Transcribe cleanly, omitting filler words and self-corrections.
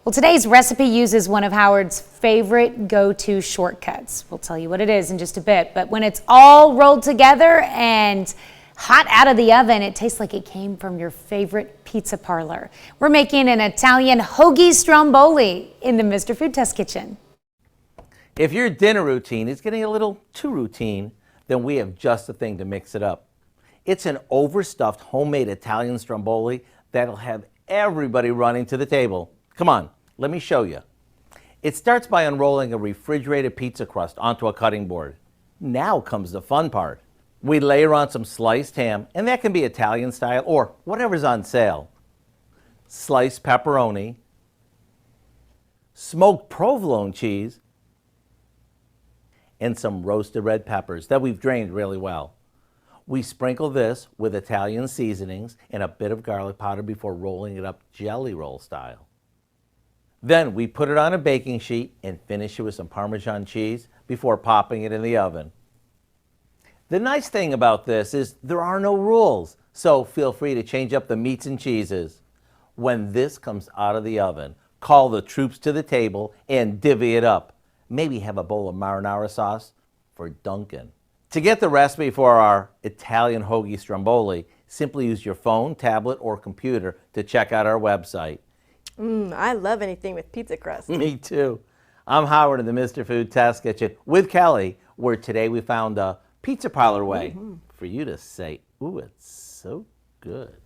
Well, today's recipe uses one of Howard's favorite go-to shortcuts. We'll tell you what it is in just a bit, but when it's all rolled together and hot out of the oven, it tastes like it came from your favorite pizza parlor. We're making an Italian Hoagie Stromboli in the Mr. Food Test Kitchen. If your dinner routine is getting a little too routine, then we have just the thing to mix it up. It's an overstuffed homemade Italian Stromboli that'll have everybody running to the table. Come on, let me show you. It starts by unrolling a refrigerated pizza crust onto a cutting board. Now comes the fun part. We layer on some sliced ham, and that can be Italian style or whatever's on sale. Sliced pepperoni, smoked provolone cheese, and some roasted red peppers that we've drained really well. We sprinkle this with Italian seasonings and a bit of garlic powder before rolling it up jelly roll style. Then we put it on a baking sheet and finish it with some Parmesan cheese before popping it in the oven. The nice thing about this is there are no rules, so feel free to change up the meats and cheeses. When this comes out of the oven, call the troops to the table and divvy it up. Maybe have a bowl of marinara sauce for Duncan. To get the recipe for our Italian Hoagie Stromboli, simply use your phone, tablet, or computer to check out our website. I love anything with pizza crust. Me too. I'm Howard in the Mr. Food Test Kitchen with Kelly, where today we found a pizza parlor way for you to say, ooh, it's so good.